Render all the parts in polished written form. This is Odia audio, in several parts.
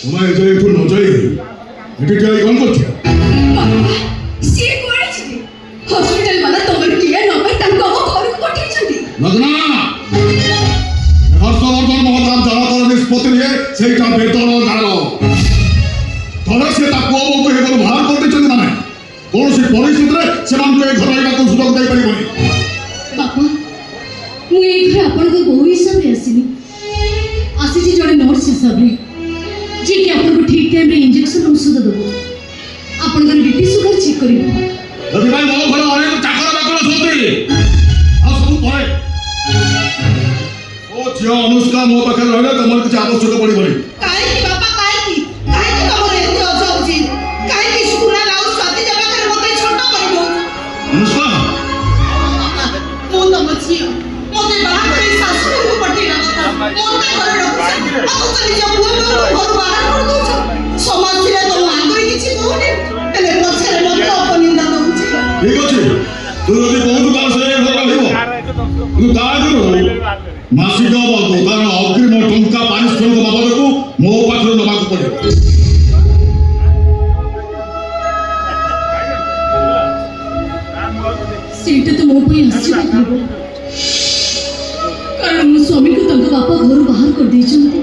তোমায় যে একটু নজরে এটা কি কোন করছো সে করেছে হসপিটাল वाला তোমার কি নবাই তাঙ্ক ঘর পঠিয়েଛନ୍ତି না হর্ষবর্ধন মহোদয় জনতার নিষ্পত্তি নিয়ে সেইটা বেতন জানো তবে সে তা পুଅକୁ ଏ ଘରୁ ବାହାର କରିଦେଇଛନ୍ତି ମାନେ କୌଣସି ପରିସ୍ଥିତିରେ ସେମାନଙ୍କୁ ଏ ଘର ରହିବାକୁ ସୁଯୋଗ ଦେଇପାରିବନି ବାପା ମୁଁ ଏ ଘରେ ଆପଣଙ୍କ ବୋହୂ ହିସାବରେ ଆସିଛି ଜଣେ ନର୍ସ ହିସାବରେ ଯିଏକି ଆପଣଙ୍କୁ ଠିକ୍ ଟାଇମ୍ରେ ଇଞ୍ଜେକ୍ସନ ଔଷଧ ଦେବ ଆପଣଙ୍କର ବିପି ସୁଗାର ଚେକ୍ କରିବ ସେଥିପାଇଁ ମୋ ଘରେ ଅନେକ ଚାକର ବାକର ଅଛନ୍ତି ଆଉ ସବୁ ପରେ ଓ ଝିଅ ଅନୁଷ୍କା ମୋ ପାଖରେ ରହିଲେ ତମର କିଛି ଆବଶ୍ୟକ ପଡ଼ିବନି କାହିଁକି ବାପା କାହିଁକି ତମର ଏତେ ଅଜ ହଉଛି କାହିଁକି ସୁକୁରାଲ ଆଉ ସ୍ୱାତି ପାଖରେ ମତେ ଛୋଟ କରିବ ଅନୁଷ୍କା ମୁଁ ତମ ଝିଅ ମତେ ବାହା କରି ଶାଶୁଘରକୁ ପଠେଇବା କଥା ମତେ ଘରେ ରଖୁଛ ଅଥଚ ନିଜ ପୁଅକୁ ଘରୁ ବାହାର କରିଦଉଛ ସମାଜ ଥିଲେ ତମ ଆଗରେ କିଛି କହୁନି ହେଲେ ପଛରେ ମତେ ଅପନିନ୍ଦା ଦଉଛି ଠିକ ଅଛି ତୁ ଯଦି କହୁଛୁ ତାହେଲେ ସେ ଘରେ ରହିବ କିନ୍ତୁ ତା ଆଗରୁ ମାସିକ ବାବଦ ତାର ଅଗ୍ରିମ ଟଙ୍କା ପାରିଶ୍ରମିକ ବାବଦକୁ ମୋ ପାଖରୁ ନେବାକୁ ପଡ଼ିବ ସେଇଟା ତ ମୋ ପାଇଁ ଆଶ୍ଚର୍ଯ୍ୟ ହେବ କାରଣ ମୋ ସ୍ୱାମୀକୁ ତାଙ୍କ ବାପା ଘରୁ ବାହାର କରିଦେଇଛନ୍ତି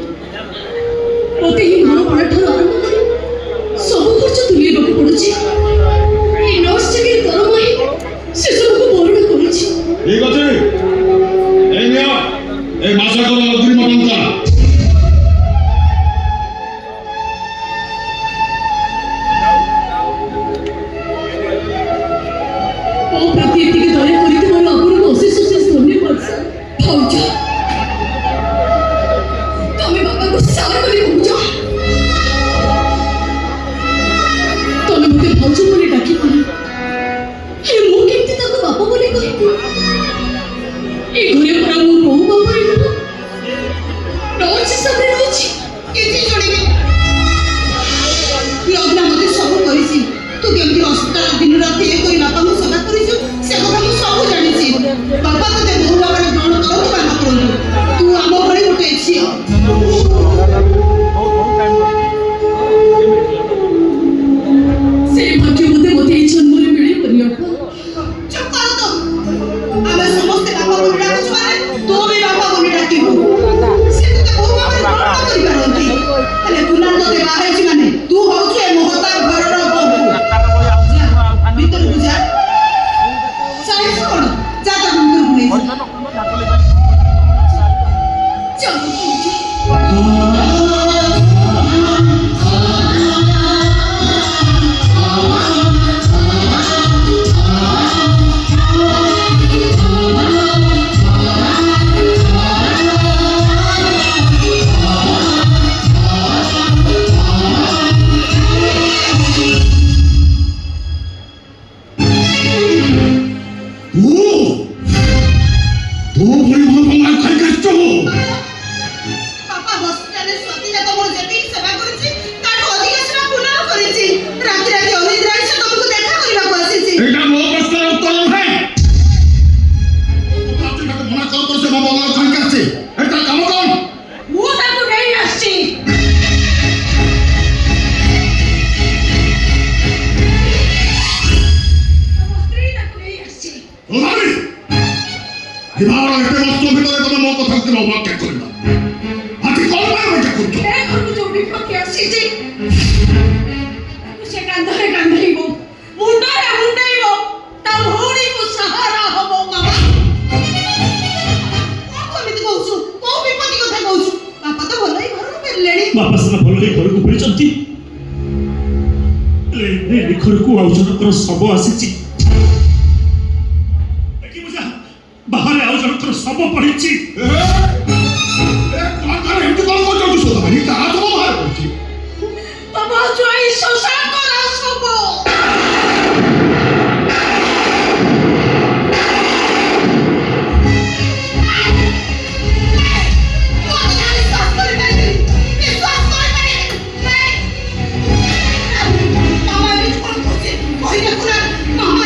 ମୋତେ ହିଁ ଘର ଭଡ଼ାଠାରୁ ଆରମ୍ଭ କରି ସବୁ ଖର୍ଚ୍ଚ ତୁଲେଇବାକୁ ପଡୁଛି ଏଇ ନର୍ସ ଚାକିରି ଦରମା ହିଁ ସେସବୁକୁ ବରଣ କରୁଛି ଠିକ ଅଛି এই নিয়া এই মাসিকର ଅଗ୍ରିମ ଟଙ୍କା ମୋ ପ୍ରତି ଏତିକି ଦୟା କରିଥିବାରୁ ଆପଣଙ୍କୁ ଅଶେଷ ଅଶେଷ ଧନ୍ୟବାଦ ସାର୍ ଭାଉଜ ତମେ ବାପାକୁ ସାର୍ ବୋଲି କହୁଛ ତମେ ମୋତେ ଭାଉଜ ବୋଲି ଡାକିପାର ହେଲେ ମୁଁ କେମିତି ତାକୁ ବାପା ବୋଲି କହିବି ଏ ଘରେ ପରା ମୁଁ ବୋହୂ ଭାବରେ ନୁହଁ ନର୍ସ ହିସାବରେ ରହୁଛି କିଛି ଶୁଣିବି ଲଗ୍ନ ମତେ ସବୁ କରିଛି ତୁ କେମିତି ହସ୍ପିଟାଲ ଦିନ ରାତି ଏ କରି ବାପାଙ୍କୁ ସେବା କରିଛୁ ସେ କଥା ମୁଁ ସବୁ ଜାଣିଛି ବାପା ତତେ ବୋହୂ ଭାବରେ ଗ୍ରହଣ କରୁଥିବା ନ କରନ୍ତୁ ତୁ ଆମ ଭଳି ଗୋଟେ ଝିଅ ସେ ଭାଗ୍ୟ ମୋତେ ଏଇ ଜନ୍ମରେ ମିଳିବନି ଅପା ଚୁପ କର ତ ଆମେ ସମସ୍ତେ ବାପା ବୋଲି ଡାକୁଛୁ ମାନେ ତୁ ବି ବାପା ବୋଲି ଡାକିବୁ ସେ ତତେ ବୋହୂ ଭାବରେ ଗ୍ରହଣ କରିପାରନ୍ତି ହେଲେ କୁନାଲ ତତେ ବାହା ହେଇଛି ମାନେ ତୁ ହଉଛୁ ଏ ମହତା ଘରର ବୋହୂ ଭିତରକୁ ଯା ଚାହିଁଛୁ କଣ ଯା ତାକୁ ଭିତରକୁ ନେଇ ଚାଲ ତୁ ଭଳି ଭଲ କମାଇ ଖାଇକି ଆସିଛୁ ବାପା ହସ୍ପିଟାଲରେ ସ୍ୱାତି ତମର ଯେତିକି ସେବା କରିଛି ତାଠୁ ଅଧିକ ସେବା କୁନାଲ କରିଛି ରାତି ରାତି ଅନିଦ୍ରା ହେଇଛି ତମକୁ ଦେଖା କରିବାକୁ ଆସିଛି ଏଇଟା ମୋ ପ୍ରଶ୍ନର ଉତ୍ତର ନୁହେଁ ତାକୁ ମନା କର ସେ ମୋ ବଙ୍ଗଳା ଖାଇକି ଆସିଛି ଏଇଟା କାମ କଣ ମୁଁ ତାକୁ ନେଇ ଆସିଛି ତମ ସ୍ତ୍ରୀ ତାକୁ ନେଇ ଆସିଛି ଓଲାରି ଦିବାର ଏତେ ବର୍ଷ ଭିତରେ ତମେ ମୋ କଥା କେବେ ଅବାକ୍ୟା କରିବ ଆଜି କଣ ପାଇଁ ଅବାକ୍ୟା କରୁଛ ଏ ଘରକୁ ଯୋଉ ବିପକ୍ଷେ ଆସିଛି ତାକୁ ସେ କାନ୍ଧରେ କାନ୍ଧେଇବ ମୁଣ୍ଡରେ ମୁଣ୍ଡେଇବ ତା ଭଉଣୀକୁ ସାହାରା ହବ ମାମା କଣ କେମିତି କହୁଛୁ କୋଉ ବିପତ୍ତି କଥା କହୁଛୁ ବାପା ତ ଭଲ ହିଁ ଘରକୁ ଫେରିଲେଣି ବାପା ସିନା ଭଲ ହେଇ ଘରକୁ ଫେରିଛନ୍ତି ହେଲେ ଏ ଘରକୁ ଆଉ ଜଣଙ୍କର ଶବ ଆସିଛି ଦେଖିବୁ ଯା ବାହାରେ ଆଉ ଜଣଙ୍କର ଶବ ପଡ଼ିଛି ଏମିତି କଣ କରୁଛନ୍ତି ସୋଦାବାନି ତାହା ତ ବାହାର କରୁଛି ବାବା ଜୟ ଶଶାଙ୍କର ଶବ ମାମା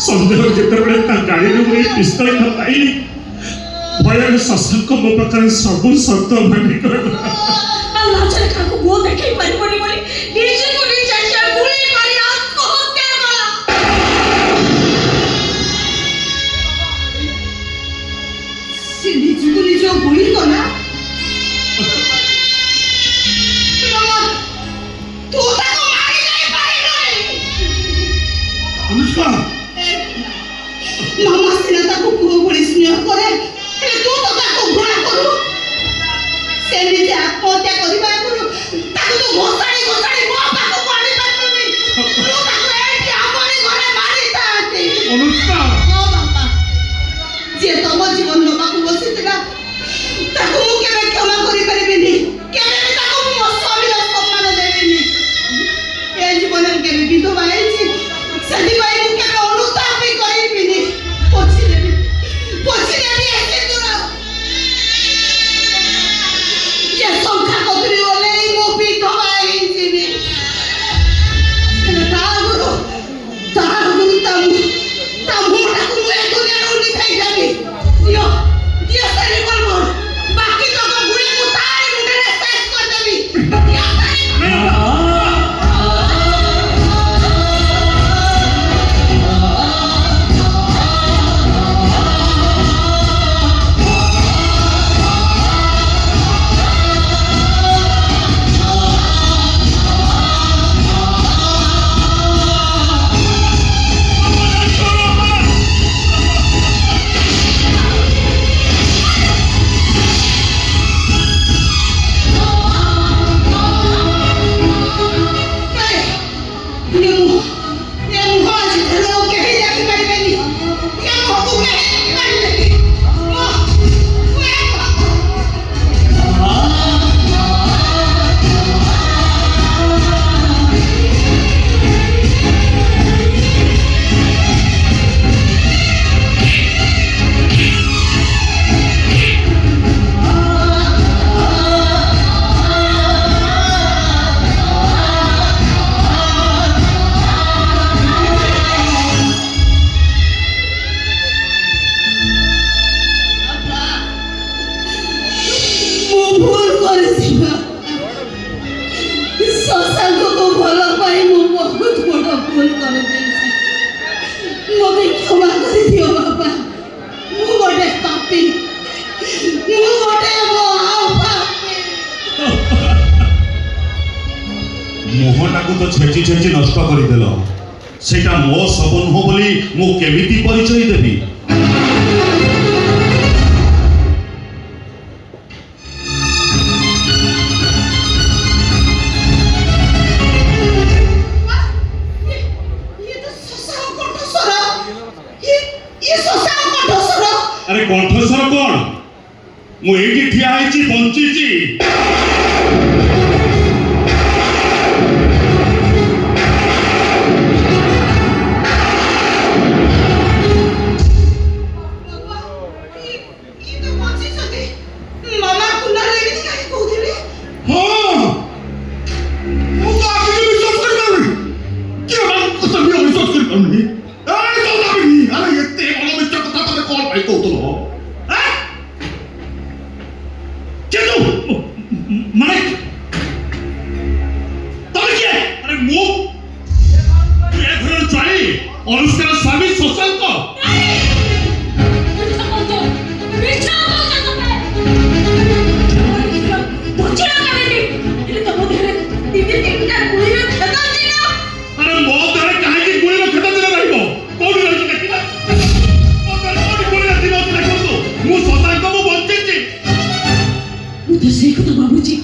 सन्देह जितेबाला गाड़ी में पिस्तल पाई भयर शशांक मो पाखे सब शब्द भांगी कर बाकी ପାପି ମୁଁ ଗୋଟେ ମହା ପାପି। ମୁହଁଟାକୁ ତ ଛେଚି ଛେଚି ନଷ୍ଟ କରିଦେଲ। ସେଇଟା ମୋ ଶବ ନୁହଁ ବୋଲି ମୁଁ କେମିତି ପରିଚୟ ଦେବି? ये तो ससा कण्ठस्वर। ये ससा कण्ठस्वर। ଆରେ କଣ୍ଠସ୍ୱର କଣ? ମୁଁ ଏଇଠି ଠିଆ ହେଇଛି, ବଞ୍ଚିଛି। ये तो बची सके मामा कुल्ला लेके काहे कहउथिले? ହଁ ମୁଁ ତ ଆଖିକୁ ବିଶ୍ୱାସ କରିପାରୁନି। କିଏ ମାନଙ୍କୁ ତ ବି ଅବିଶ୍ୱାସ କରିପାରୁନି। ଆରେ ଚୌଧାମିନୀ, ଆରେ ଏତେ ବଡ଼ ମିଛ କଥା ତମେ କଣ ପାଇଁ କହୁଥିଲ? କିନ୍ତୁ ମାନେ ତମେ କିଏ? ଆରେ ମୁଁ ଏ ଘରର ଜ୍ୱାଇଁ ଅନୁଷ୍କାର ସ୍ୱାମୀ ଶଶାଙ୍କ। ଆରେ ମୋ ଦେହରେ କାହିଁକି ଗୁଳିର କ୍ଷତ ଚିହ୍ନ ରହିବ? କୋଉଠି ରହିଛି ଦେଖିବା? ମୋ ଦେହରେ କୋଉଠି ଗୁଳିର ଚିହ୍ନ ଅଛି ଦେଖନ୍ତୁ। ମୁଁ ଶଶାଙ୍କ, ମୁଁ ବଞ୍ଚିଛି। ମୁଁ ତ ସେଇ କଥା ଭାବୁଛି।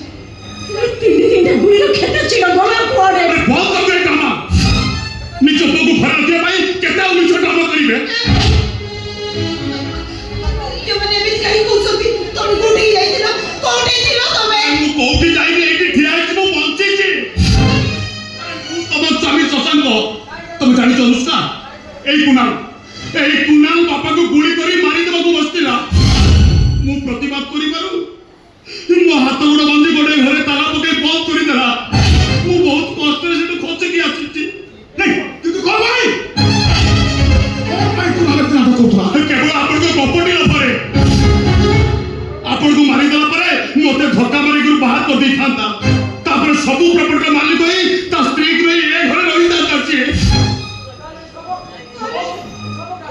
ତିନିଟା ଗୁଳିର କ୍ଷତ ଚିହ୍ନ ଗଲା କୁଆଡ଼େ? ଆରେ ବନ୍ଦ କରିଦିଅ ଏ କାମ। ନିଜ ପୁଅକୁ ଘରେ ରଖିବା ପାଇଁ କେତେ ଆଉ ମିଛ କାମ କରିବେ? ये माने भी काहे कहउछथि? तमे कोठी जाइथिल? कोठी थिल तमे? ମୁଁ କୋଉଠି ଯାଇନି, ଏଇଠି ଠିଆ ହେଇଛି, ମୁଁ ବଞ୍ଚିଛି। ମୁଁ ତମ ସ୍ୱାମୀ ଶଶାଙ୍କ। ତମେ ଜାଣିଛ ଅନୁଷ୍କା, ଏଇ କୁନାଲ ବାପାକୁ ଗୁଳି କରି ମାରିଦେବାକୁ ବସିଥିଲା। ମୁଁ ପ୍ରତିବାଦ କରିବାରୁ ମୋ ହାତ ଗୋଡ଼ ବାନ୍ଧି ଗୋଟେ ଘରେ ତାଲା ପକେଇ ବନ୍ଦ କରିଦେଲା। ମୁଁ ବହୁତ କଷ୍ଟରେ ସେଠୁ ଖସିକି ଆସିଛି। ନାଇଁ କିନ୍ତୁ କଣ ଭାଇ? କଣ ପାଇଁ ତୁ ନାଟକ କରୁଥିଲା? କେବଳ ଆପଣଙ୍କ ପ୍ରପର୍ଟି ଲୋଭରେ। ଆପଣଙ୍କୁ ମାରିଦେଲା ପରେ ମୋତେ ଧକ୍କା ମାରିକରି ବାହାର କରିଦେଇଥାନ୍ତା। ତାପରେ ସବୁ ପ୍ରପର୍ଟିର ମାଲିକ ହେଇ ତା ସ୍ତ୍ରୀକୁ ନେଇ ଏ ଘରେ ରହିଥାନ୍ତା ସିଏ।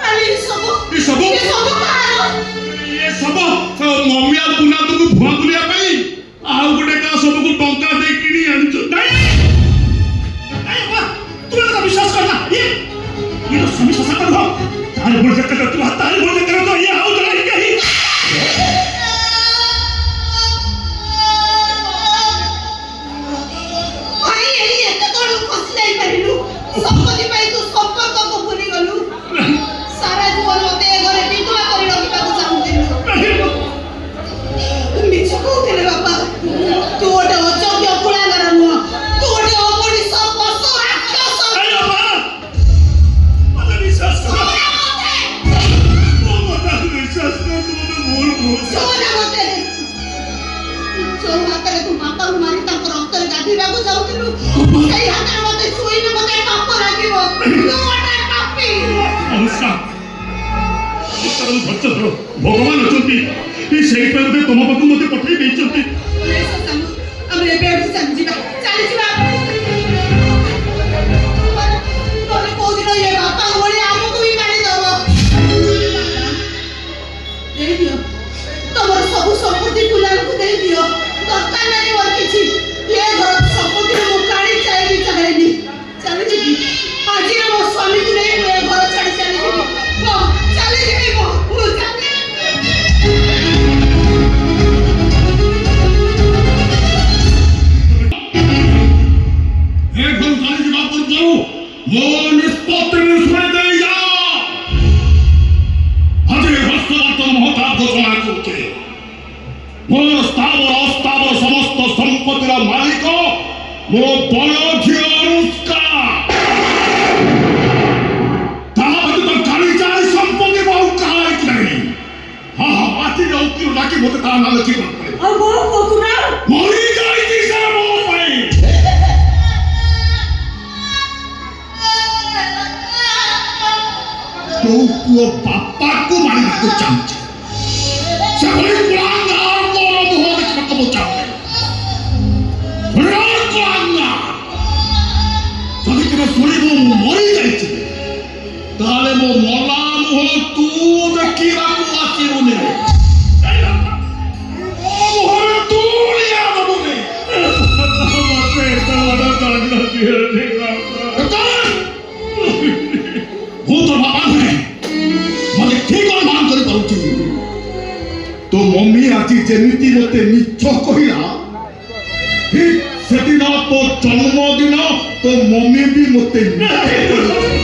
କାଲି ସବୁ ଏ ସବୁ ये सब काହାର? ଏ ସବୁ ମମି ଆଉ ପୁନାତକୁ ଭୁଆ ବୁଲିବା ପାଇଁ ଆଉ ଗୋଟେ କା ସବୁକୁ ଟଙ୍କା ଦେଇ କିଣି ଆଣିଛୁ। ନାଇଁ ନାଇଁ ବାବା, ତୁମେ ତ ବିଶ୍ୱାସ କର ନା। ଇଏ ତ ସ୍ୱାମୀ ଶଶାଙ୍କ ନୁହଁ। ତାରି ଭଳି ଦେଖାଯାଉ ତୁମ ତାରି ଭଳି ଦେଖାଯାଉ ଇଏ ଆଉ ଜଣେ କେହି। ଭାଇ ଏଇ ଏତେ ତଳୁ ଖସି ଯାଇ ପାରିଲୁ? ସମ୍ପତ୍ତି ପାଇଁ ତୁ ସମ୍ପର୍କକୁ ଭୁଲି ଗଲୁ। ସାରା ଜୀବନ ମତେ ଏ ଘରେ ବିଧବା କରି ରଖିବାକୁ ଚାହୁଁଥିଲୁ। ମିଛ କହୁଥିଲେ ବାପା। ତୁ ଗୋଟେ ଅଯୋଗ୍ୟ କୁଳାଙ୍ଗର ନୁହଁ। ତୁ ଗୋଟେ ଅମଣିଷ ପଶୁ ରାକ୍ଷସ। ଆରେ ବାବା, ମୋତେ ବିଶ୍ୱାସ କର। ମୋତେ ବିଶ୍ୱାସ କର, ମୋତେ ଭୁଲ କହୁଛ। ଯୋଉଟା ମତେ ଯୋଉ ହାତରେ ତୁ ବାପାକୁ ମାରି ତାଙ୍କ ରକ୍ତରେ ଗାଧେଇବାକୁ ଯାଉଥିଲୁ, ସେଇ ହାତରେ ମତେ ଛୁଇଁଲେ ମତେ ପାପ ଲାଗିବ। ତୁ ଗୋଟେ ପାପୀ। ଅନୁଷ୍କା, ଉତ୍ତରକୁ ଧୈର୍ଯ୍ୟ ଧର। ଭଗବାନ ଅଛନ୍ତି। ସେଇଥିପାଇଁ ବୋଧେ ତମ ପାଖକୁ ମୋତେ ପଠେଇ ଦେଇଛନ୍ତି। ଆମେ ଏବେ ଏଠୁ ଚାଲିଯିବା। ଚାଲିଯିବା। ତମେ କୋଉଦିନ ଇଏ ବାପାଙ୍କ ଭଳି ଆମକୁ ବି ମାରିଦବ। ଦେଇଦିଅ ତମର ସବୁ ସମ୍ପତ୍ତି କୁଲାଙ୍କୁ ଦେଇଦିଅ। ଦରକାର ନାହିଁ ମୋର କିଛି। ଏ ଘର ସମ୍ପତ୍ତିରେ ମୁଁ କାଢି ଚାହିଁବି ଚାହେଁନି। ଚାଲିଯିବି। ଆଜିର ମୋ ସ୍ୱାମୀକୁ ନେଇ ମୁଁ ଏ ଘର ଛାଡ଼ି ଚାଲିଯିବି। ଚାଲିଯିବି ମୁଁ ଚାଲିଯିବି। ଏ ଘରୁ ଚାଲିଯିବା ପୂର୍ବରୁ ମୋ ନିଷ୍ପତ୍ତିରୁ ଶୁଣି ଦେଇଯାଅ। ଆଜି ହସ୍ତବର୍ତ୍ତନ ମହତାବ ଘୋଷଣା କରୁଛି। ମୋର ସ୍ଥାବର ଅସ୍ଥାବର ସମସ୍ତ ସମ୍ପତ୍ତିର ମାଲିକ ମୋ ବଡ଼ ଝିଅ ଅନୁଷ୍କା। ତା ବ୍ୟତୀତ କାଳି ଚାଳି ସମ୍ପତ୍ତି ବହୁ କାଳ ହେଇଛି ନାହିଁ। ହଁ ଆଜି ଉକିଲ ଡାକି ମୋତେ ତା ନାଁ ଲେଖିବାକୁ ପଡ଼ିବ। ଆଉ ବୋଉ କୁକୁଡ଼ା ମରି ଯାଇଛି ସେ ମୋ ପାଇଁ। ତୋ ପୁଅ ବାପାକୁ ମାରିବାକୁ ଚାହୁଁଛି। ସେଭଳି କୁଳାଙ୍ଗାର ମୋର ମୁହଁ ଦେଖିବାକୁ ମୁଁ ଚାହୁଁନି। କୁଳାଙ୍ଗା ଯଦି କେବେ ଶୁଣିବୁ ମୁଁ ମରିଯାଇଛି, ତାହେଲେ ମୋ ମଲା ମୁହଁ ତୁ ଦେଖିବାକୁ ଆସିବୁନି। ମମି ଆଜି ଯେମିତି ମୋତେ ମିଛ କହିଲା ଠିକ୍ ସେଦିନ ତୋ ଜନ୍ମଦିନ ତୋ ମମି ବି ମୋତେ ମିଛ କହିଲା।